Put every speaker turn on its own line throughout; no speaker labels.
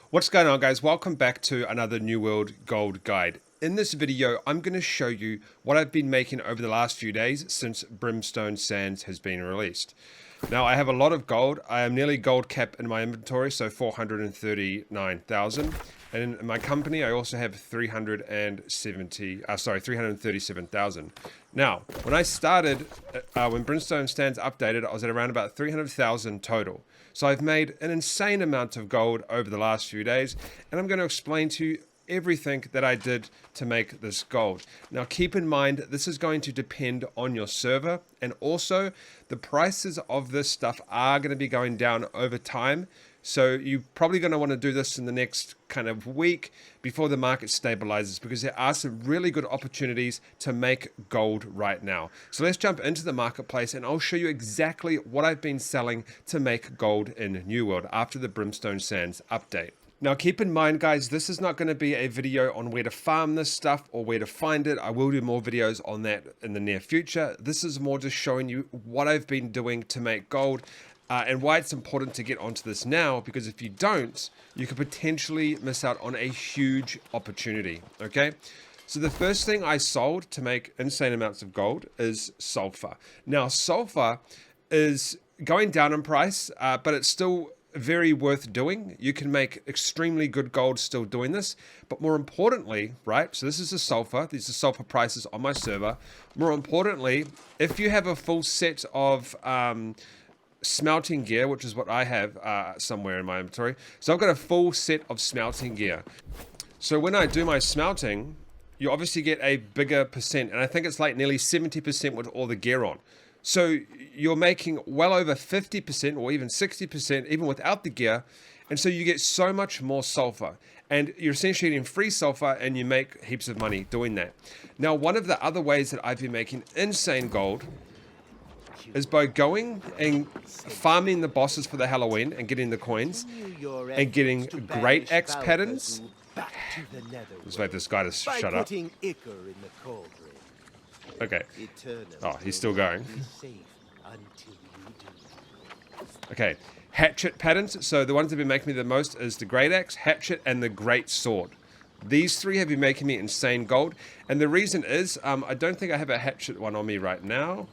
What's going on, guys? Welcome back to another New World Gold Guide. In this video, I'm going to show you what I've been making over the last few days since Brimstone Sands has been released. Now, I have a lot of gold. I am nearly gold cap in my inventory, so 439,000. And in my company, I also have 337,000. Now, when I started, when Brimstone Sands updated, I was at around about 300,000 total. So I've made an insane amount of gold over the last few days, and I'm going to explain to you everything that I did to make this gold. Now keep in mind, this is going to depend on your server, and also the prices of this stuff are going to be going down over time. So you're probably going to want to do this in the next kind of week before the market stabilizes, because there are some really good opportunities to make gold right now. So let's jump into the marketplace and I'll show you exactly what I've been selling to make gold in New World after the Brimstone Sands update. Now keep in mind, guys, this is not going to be a video on where to farm this stuff or where to find it. I will do more videos on that in the near future. This is more just showing you what I've been doing to make gold. And why it's important to get onto this now, because if you don't, you could potentially miss out on a huge opportunity, okay? So the first thing I sold to make insane amounts of gold is sulfur. Now, sulfur is going down in price, but it's still very worth doing. You can make extremely good gold still doing this, but more importantly, right, so this is the sulfur, these are sulfur prices on my server. More importantly, if you have a full set of smelting gear, which is what I have somewhere in my inventory. So I've got a full set of smelting gear. So when I do my smelting, you obviously get a bigger percent, and I think it's like nearly 70% with all the gear on. So you're making well over 50% or even 60% even without the gear, and so you get so much more sulfur, and you're essentially getting free sulfur, and you make heaps of money doing that. Now, one of the other ways that I've been making insane gold is by going and farming the bosses for the Halloween and getting the coins and getting great axe patterns. Let's wait for this guy to shut up. Okay. Oh, he's still going. Okay. Hatchet patterns. So the ones that have been making me the most is the great axe, hatchet, and the great sword. These three have been making me insane gold. And the reason is, I don't think I have a hatchet one on me right now.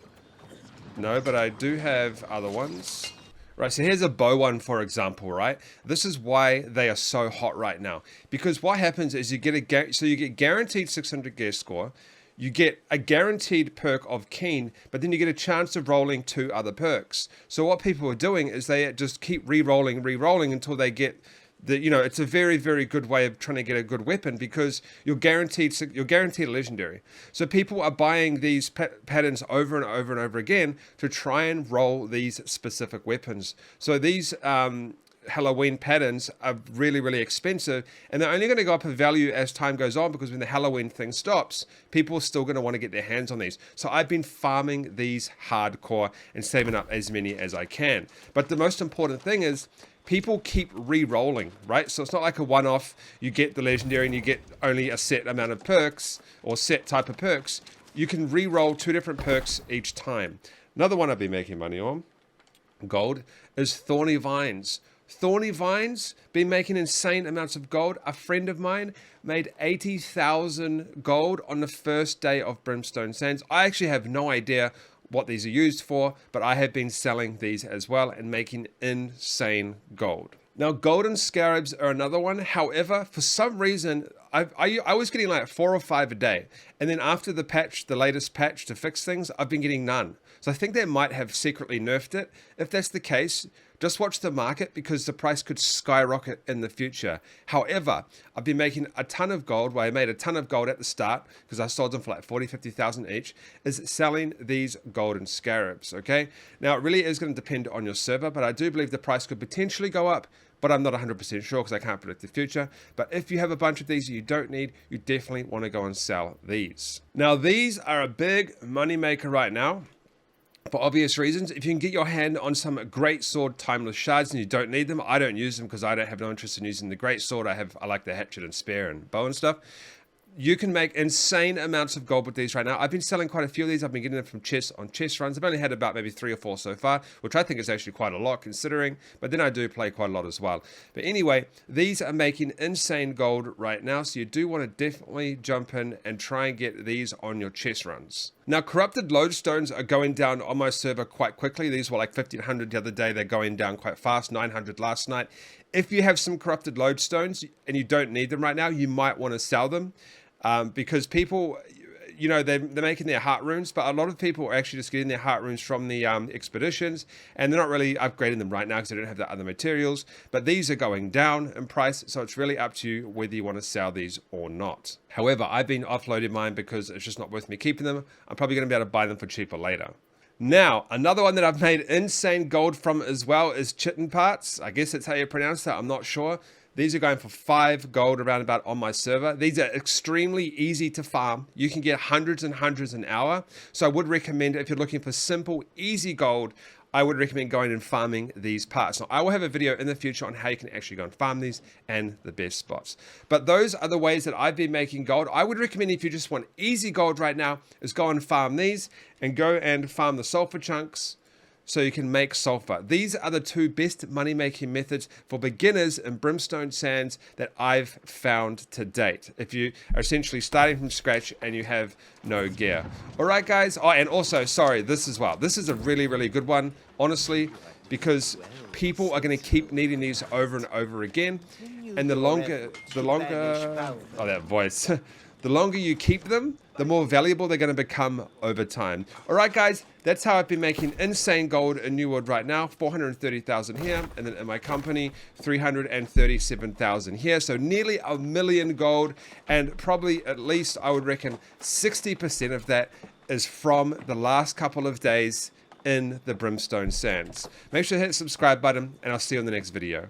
No, but I do have other ones. Right, so here's a bow one, for example, right? This is why they are so hot right now. Because what happens is you get guaranteed 600 gear score, you get a guaranteed perk of keen, but then you get a chance of rolling 2 other perks. So what people are doing is they just keep re-rolling until they get it's a very, very good way of trying to get a good weapon, because you're guaranteed a legendary. So people are buying these patterns over and over and over again to try and roll these specific weapons. So these Halloween patterns are really, really expensive, and they're only going to go up in value as time goes on, because when the Halloween thing stops, people are still going to want to get their hands on these. So I've been farming these hardcore and saving up as many as I can. But the most important thing is, people keep re-rolling, right? So it's not like a one-off, you get the legendary and you get only a set amount of perks or set type of perks. You can re-roll 2 different perks each time. Another one I've been making money on, gold, is Thorny Vines. Thorny Vines, been making insane amounts of gold. A friend of mine made 80,000 gold on the first day of Brimstone Sands. I actually have no idea what these are used for, but I have been selling these as well and making insane gold. Now, golden scarabs are another one. However, for some reason, I was getting like 4 or 5 a day. And then after the latest patch to fix things, I've been getting none. So I think they might have secretly nerfed it. If that's the case, just watch the market, because the price could skyrocket in the future. However, I've been making a ton of gold. Well, I made a ton of gold at the start because I sold them for like 40, 50,000 each, is selling these golden scarabs, okay? Now, it really is going to depend on your server, but I do believe the price could potentially go up, but I'm not 100% sure because I can't predict the future. But if you have a bunch of these that you don't need, you definitely want to go and sell these. Now, these are a big money maker right now, for obvious reasons. If you can get your hand on some great sword timeless shards and you don't need them, I don't use them because I don't have no interest in using the great sword. I like the hatchet and spear and bow and stuff. You can make insane amounts of gold with these right now. I've been selling quite a few of these. I've been getting them from chests on chest runs. I've only had about maybe 3 or 4 so far, which I think is actually quite a lot considering, but then I do play quite a lot as well. But anyway, these are making insane gold right now, so you do want to definitely jump in and try and get these on your chest runs. Now, corrupted lodestones are going down on my server quite quickly. These were like 1,500 the other day. They're going down quite fast, 900 last night. If you have some corrupted lodestones and you don't need them right now, you might want to sell them. Because people, you know, they're making their heart runes, but a lot of people are actually just getting their heart runes from the expeditions, and they're not really upgrading them right now because they don't have the other materials. But these are going down in price, so it's really up to you whether you want to sell these or not. However, I've been offloading mine because it's just not worth me keeping them. I'm probably going to be able to buy them for cheaper later. Now, another one that I've made insane gold from as well is chitin parts. I guess that's how you pronounce that. I'm not sure. These are going for 5 gold around about on my server. These are extremely easy to farm. You can get hundreds and hundreds an hour. So I would recommend, if you're looking for simple, easy gold, I would recommend going and farming these parts. Now, I will have a video in the future on how you can actually go and farm these and the best spots. But those are the ways that I've been making gold. I would recommend, if you just want easy gold right now, is go and farm these and go and farm the sulfur chunks, so you can make sulfur. These are the 2 best money-making methods for beginners in Brimstone Sands that I've found to date, if you are essentially starting from scratch and you have no gear. All right, guys. Oh, and also, sorry, this as well. This is a really, really good one, honestly, because people are going to keep needing these over and over again. And the longer, oh, that voice. The longer you keep them, the more valuable they're going to become over time. All right, guys, that's how I've been making insane gold in New World right now. 430,000 here, and then in my company, 337,000 here. So nearly 1 million gold, and probably at least, I would reckon, 60% of that is from the last couple of days in the Brimstone Sands. Make sure to hit the subscribe button, and I'll see you in the next video.